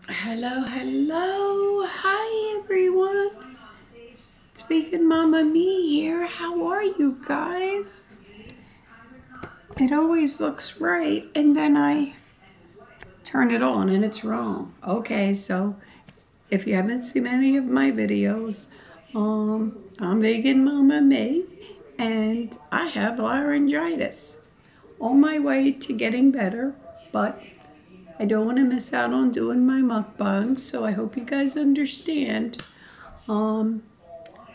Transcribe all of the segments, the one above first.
Hello. Hi, everyone. It's Vegan Mama Me here. How are you guys? It always looks right, and then I turn it on and it's wrong. Okay, so if you haven't seen any of my videos, I'm Vegan Mama Me, and I have laryngitis. On my way to getting better, but I don't want to miss out on doing my mukbangs, so I hope you guys understand. I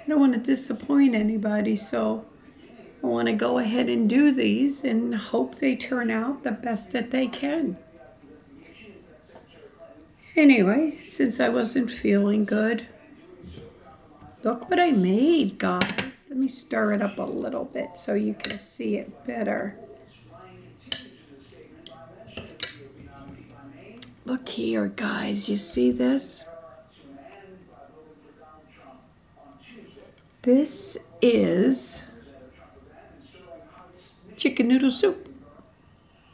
don't want to disappoint anybody, so I want to go ahead and do these and hope they turn out the best that they can. Anyway, since I wasn't feeling good, look what I made, guys. Let me stir it up a little bit so you can see it better. Look here, guys. You see this? This is chicken noodle soup.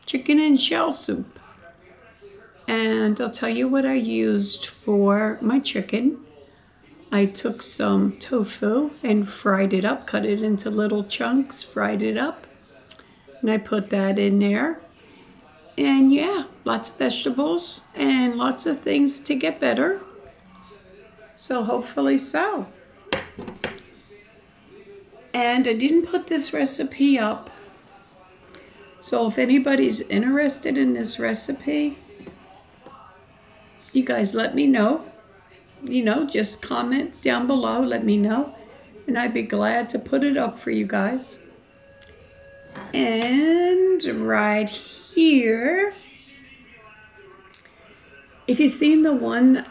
Chicken and shell soup. And I'll tell you what I used for my chicken. I took some tofu and fried it up, cut it into little chunks, fried it up. And I put that in there. And yeah, lots of vegetables and lots of things to get better. So hopefully so. And I didn't put this recipe up. So if anybody's interested in this recipe, you guys let me know. You know, just comment down below, let me know. And I'd be glad to put it up for you guys. And right here, if you've seen the one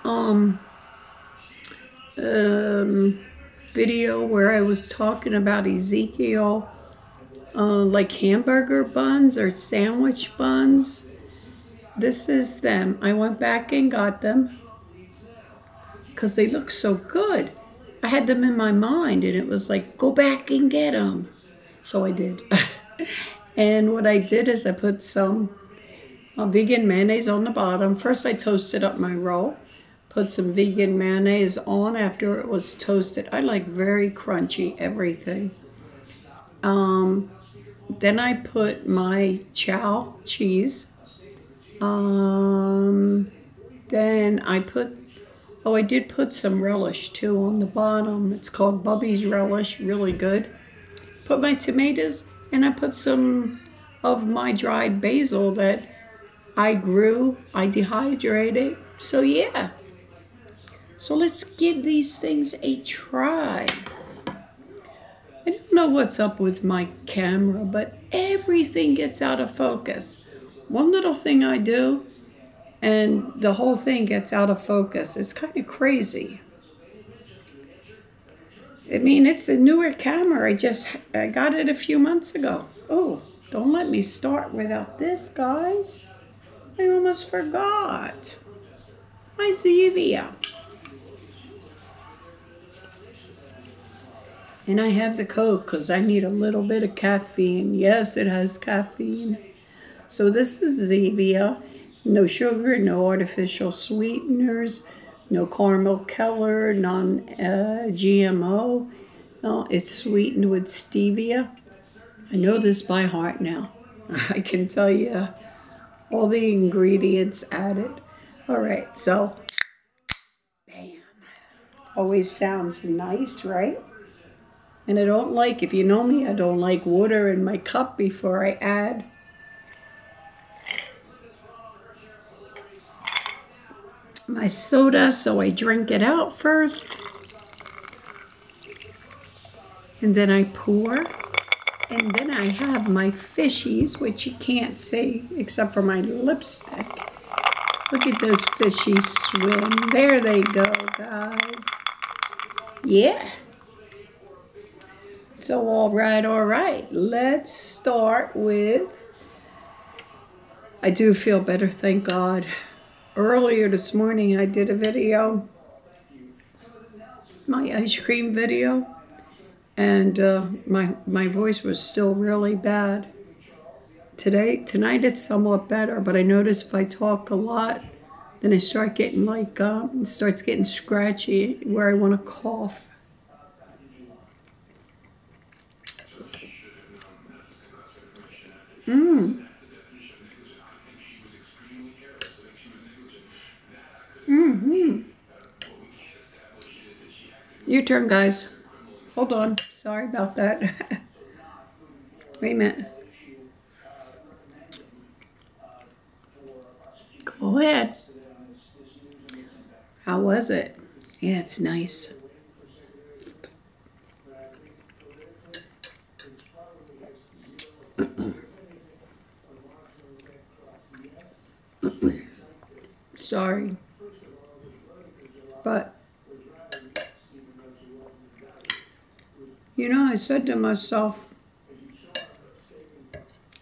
video where I was talking about Ezekiel, like hamburger buns or sandwich buns, this is them. I went back and got them because they look so good. I had them in my mind and it was like, go back and get them. So I did. And what I did is I put some vegan mayonnaise on the bottom. First I toasted up my roll. Put some vegan mayonnaise on after it was toasted. I like very crunchy everything. Then I put my chow cheese. Then I put, I did put some relish too on the bottom. It's called Bubby's Relish, really good. Put my tomatoes, and I put some of my dried basil that I grew, I dehydrated. So yeah. So let's give these things a try. I don't know what's up with my camera, but everything gets out of focus. One little thing I do, and the whole thing gets out of focus. It's kind of crazy. I mean, it's a newer camera. I got it a few months ago. Oh, don't let me start without this, guys. I almost forgot. My Zevia. And I have the Coke because I need a little bit of caffeine. Yes, it has caffeine. So this is Zevia. No sugar, no artificial sweeteners, no caramel color, non-GMO. No, it's sweetened with stevia. I know this by heart now. I can tell you all the ingredients added. All right, so bam. Always sounds nice, right? And I don't like, if you know me, I don't like water in my cup before I add. My soda, so I drink it out first. And then I pour. And then I have my fishies, which you can't see except for my lipstick. Look at those fishies swim. There they go, guys. Yeah. So, all right. Let's start with, I do feel better, thank God. Earlier this morning, I did a video, my ice cream video, and my voice was still really bad. Tonight it's somewhat better, but I notice if I talk a lot, Then I start getting like, it starts getting scratchy where I want to cough. Mmm. Mm-hmm. Your turn, guys. Hold on. Sorry about that. Wait a minute. Go ahead. How was it? Yeah, it's nice. Sorry. But, you know, I said to myself,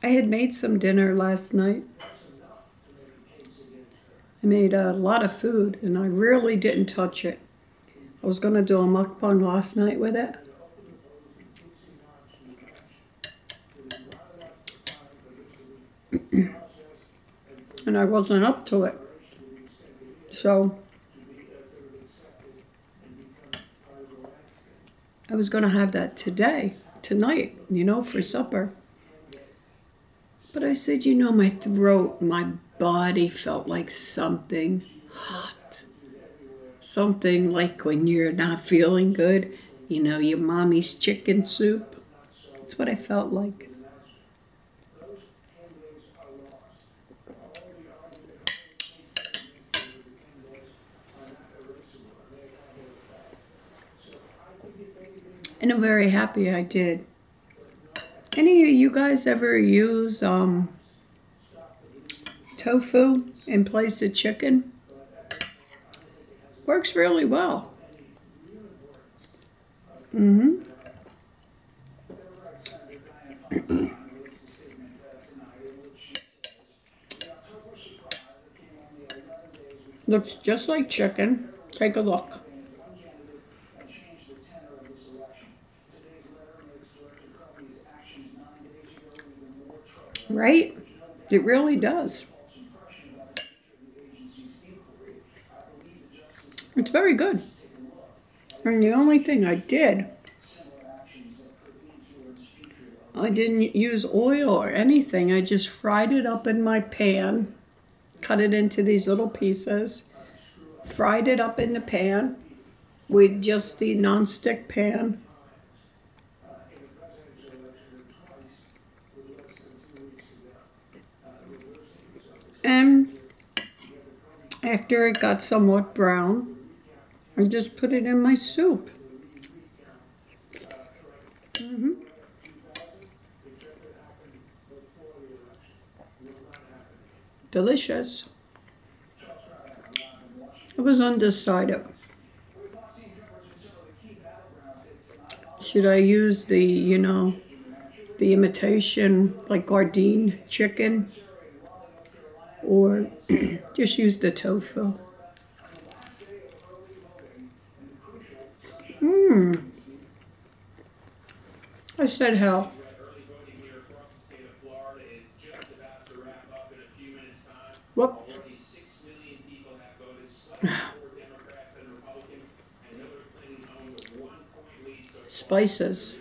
I had made some dinner last night. I made a lot of food, and I really didn't touch it. I was going to do a mukbang last night with it. And I wasn't up to it. So I was going to have that tonight, you know, for supper. But I said, you know, my throat, my body felt like something hot. Something like when you're not feeling good, you know, your mommy's chicken soup. That's what I felt like. And I'm very happy I did. Any of you guys ever use tofu in place of chicken? Works really well. Looks just like chicken. Take a look. Right? It really does. It's very good. And the only thing I didn't use oil or anything. I just fried it up in my pan, cut it into these little pieces, fried it up in the pan with just the non-stick pan. And after it got somewhat brown, I just put it in my soup. Delicious. I was undecided. Should I use the, you know, the imitation, like Gardein chicken, or just use the tofu? I said hell. Whoop. Spices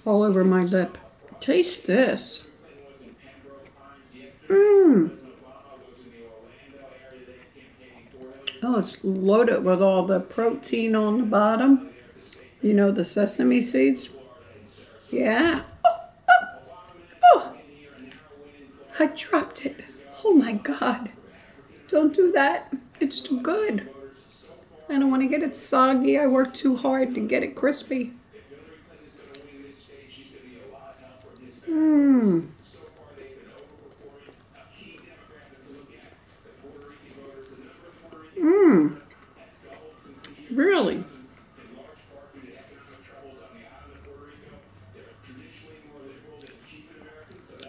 all over my lip. Taste this. Oh, it's loaded with all the protein on the bottom. You know, the sesame seeds. Yeah. Oh. I dropped it. Oh my God. Don't do that. It's too good. I don't want to get it soggy. I worked too hard to get it crispy. Really?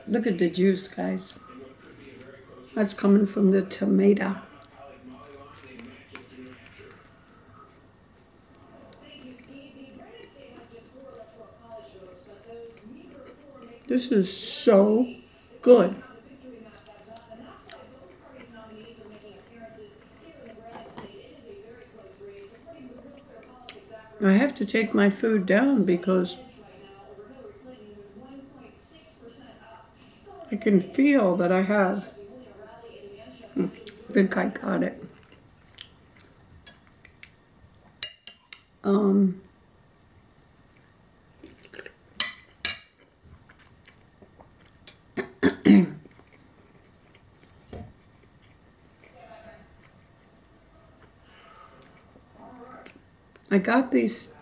Look at the juice, guys. That's coming from the tomato. This is so good. I have to take my food down because I can feel that I have. I think I got it. I got these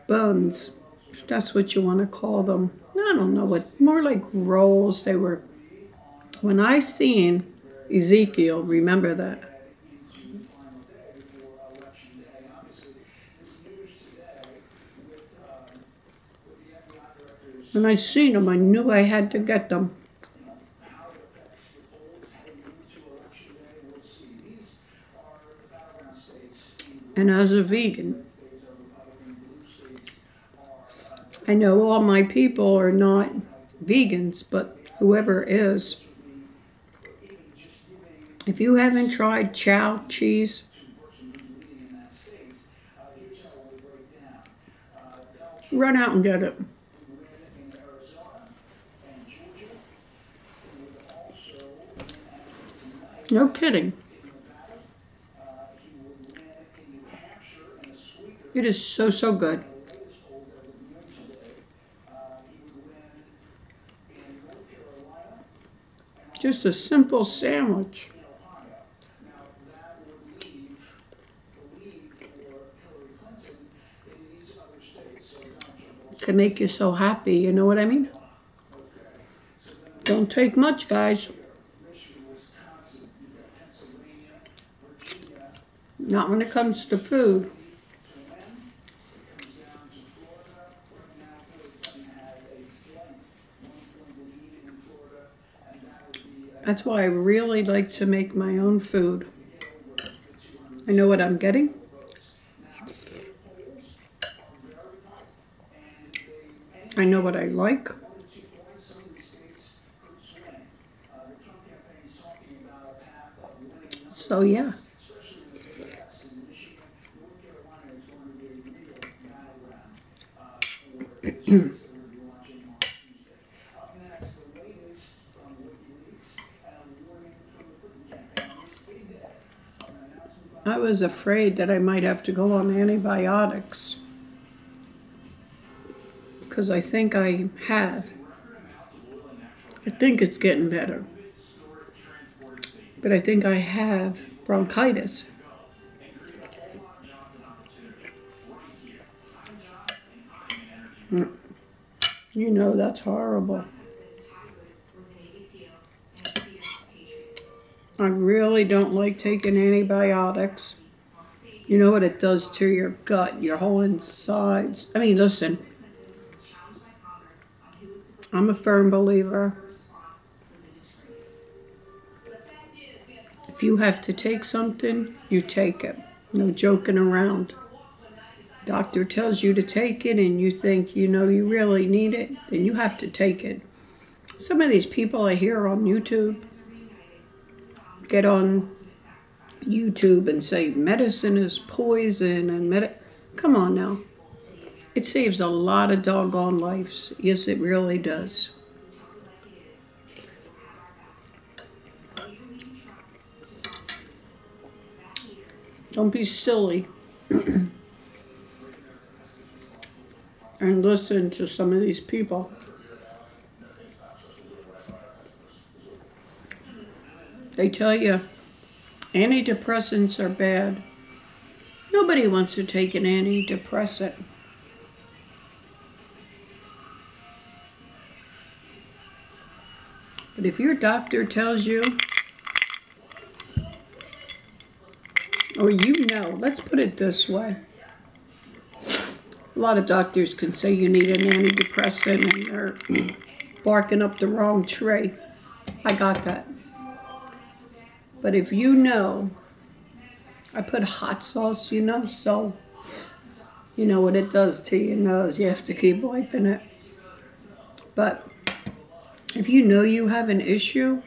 buns, if that's what you want to call them. I don't know what, more like rolls. They were, when I seen Ezekiel, remember that. When I seen them, I knew I had to get them. And as a vegan, I know all my people are not vegans, but whoever is, if you haven't tried chow cheese, run out and get it. No kidding. It is so, so good. Just a simple sandwich. Can make you so happy, you know what I mean? Don't take much, guys. Not when it comes to food. That's why I really like to make my own food. I know what I'm getting. I know what I like. So yeah. I was afraid that I might have to go on antibiotics because I think I have. I think it's getting better, but I think I have bronchitis. You know that's horrible. I really don't like taking antibiotics. You know what it does to your gut, your whole insides. I mean, listen, I'm a firm believer. If you have to take something, you take it. No joking around. Doctor tells you to take it and you think, you know, you really need it, then you have to take it. Some of these people I hear on YouTube get on YouTube and say medicine is poison and come on now. It saves a lot of doggone lives. Yes, it really does. Don't be silly and listen to some of these people. They tell you antidepressants are bad. Nobody wants to take an antidepressant. But if your doctor tells you, or you know, let's put it this way. A lot of doctors can say you need an antidepressant and they're barking up the wrong tree. I got that. But if you know, I put hot sauce, you know, so you know what it does to your nose. You have to keep wiping it. But if you know you have an issue,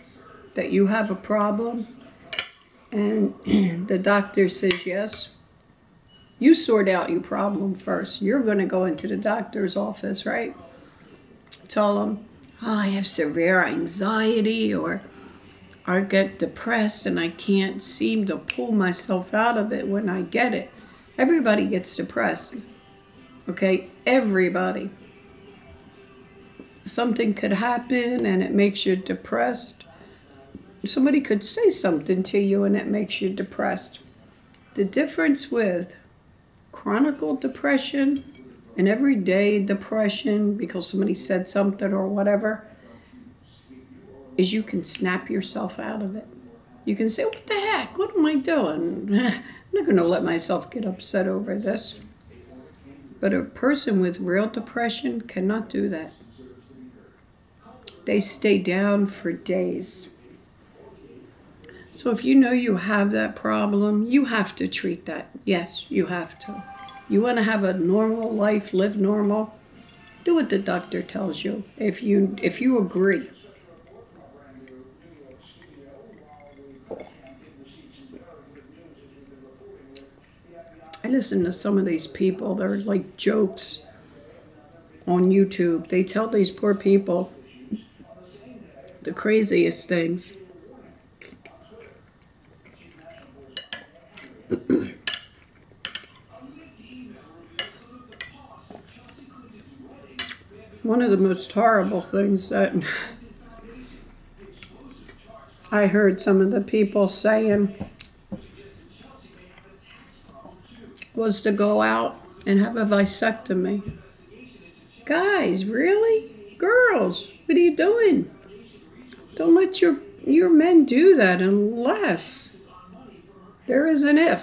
that you have a problem, and the doctor says yes, You sort out your problem first. You're going to go into the doctor's office, right? Tell them, oh, I have severe anxiety, or I get depressed and I can't seem to pull myself out of it when I get it. Everybody gets depressed, okay? Everybody. Something could happen and it makes you depressed. Somebody could say something to you and it makes you depressed. The difference with chronic depression and everyday depression because somebody said something or whatever is you can snap yourself out of it. You can say, what the heck? What am I doing? I'm not going to let myself get upset over this. But a person with real depression cannot do that. They stay down for days. So if you know you have that problem, you have to treat that. Yes, you have to. You want to have a normal life, live normal, do what the doctor tells you, if you agree. I listen to some of these people, they're like jokes on YouTube. They tell these poor people the craziest things. One of the most horrible things that I heard some of the people saying was to go out and have a vasectomy. Guys, really? Girls, what are you doing? Don't let your men do that unless there is an if.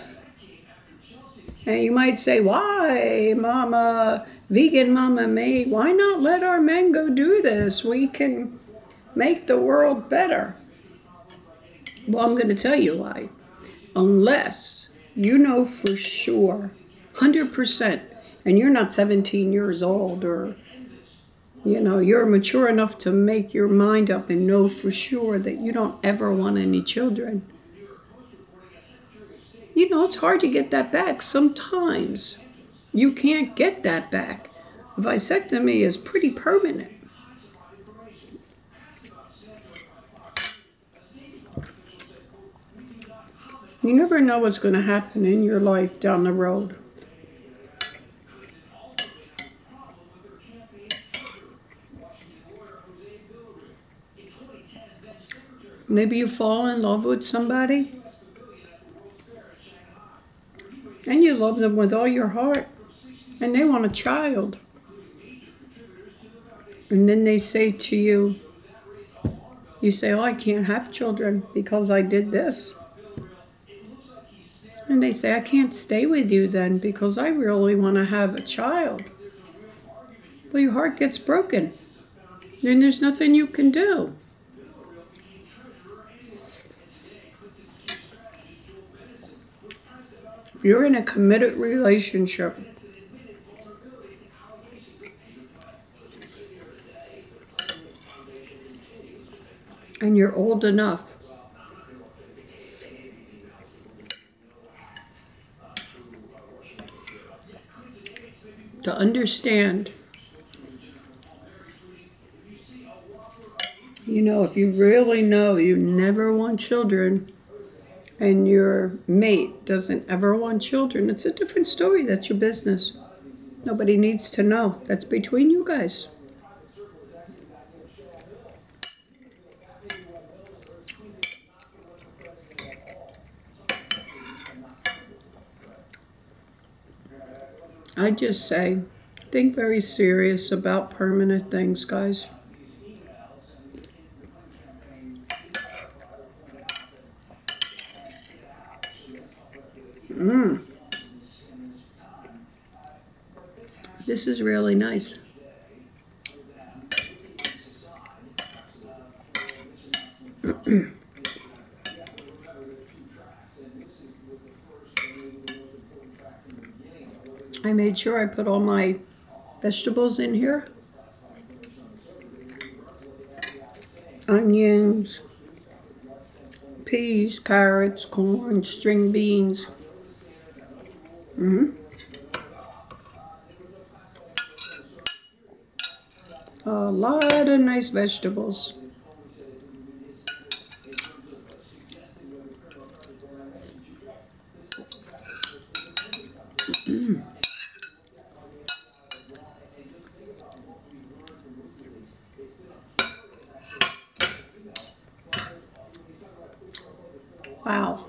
And you might say, why, Mama, vegan Mama May, why not let our men go do this? We can make the world better. Well, I'm going to tell you why. Unless you know for sure, 100%, and you're not 17 years old or, you know, you're mature enough to make your mind up and know for sure that you don't ever want any children. You know, it's hard to get that back. Sometimes you can't get that back. A vasectomy is pretty permanent. You never know what's going to happen in your life down the road. Maybe you fall in love with somebody and you love them with all your heart and they want a child. And then they say to you, you say, oh, I can't have children because I did this. And they say, I can't stay with you then because I really want to have a child. Well, your heart gets broken. Then there's nothing you can do. If you're in a committed relationship, and you're old enough to understand, you know, if you really know you never want children and your mate doesn't ever want children, it's a different story. That's your business. Nobody needs to know. That's between you guys. I just say, think very serious about permanent things, guys. This is really nice. I made sure I put all my vegetables in here. Onions, peas, carrots, corn, string beans. A lot of nice vegetables. Wow.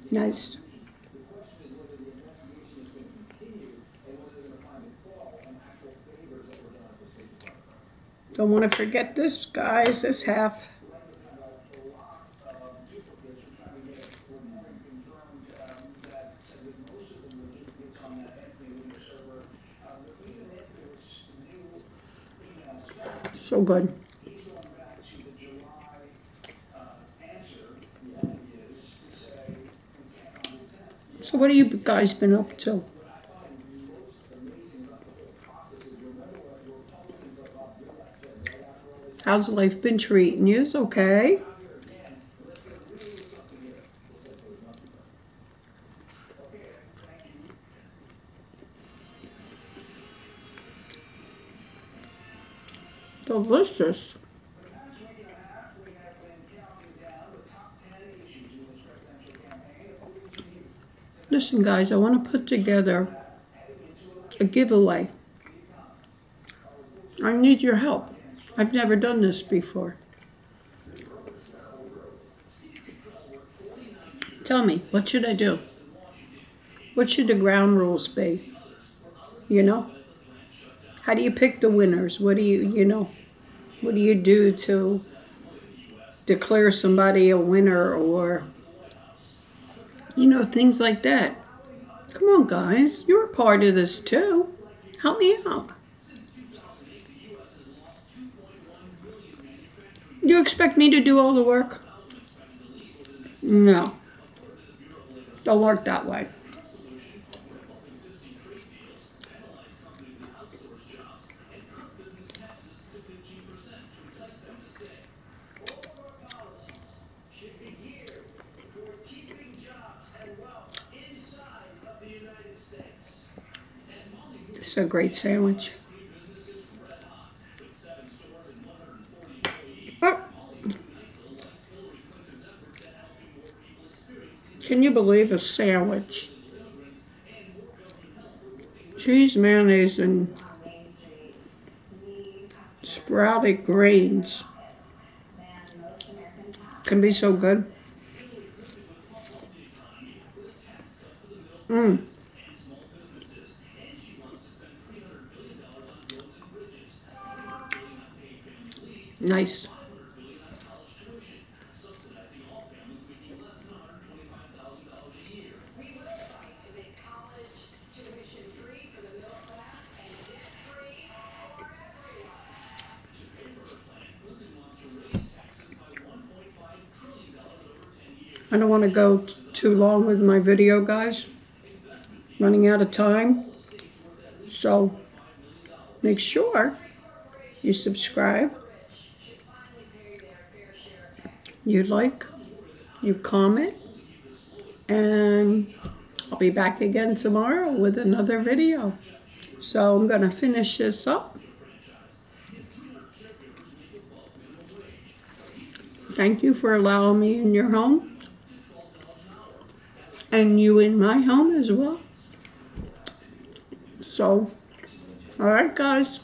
Nice. Don't want to forget this, guys, this half. So good. So what have you guys been up to? How's life been treating you? It's okay. Delicious. Listen, guys, I want to put together a giveaway. I need your help. I've never done this before. Tell me, what should I do? What should the ground rules be? You know? How do you pick the winners? What do what do you do to declare somebody a winner, or, things like that? Come on, guys. You're a part of this too. Help me out. You expect me to do all the work? No. Don't work that way. This is a great sandwich. Oh. Can you believe a sandwich? Cheese, mayonnaise, and sprouted grains. Can be so good. Nice. I don't want to go too long with my video, guys. Running out of time. So make sure you subscribe, you like, you comment, and I'll be back again tomorrow with another video. So I'm going to finish this up. Thank you for allowing me in your home. And you in my home as well. So, all right, guys.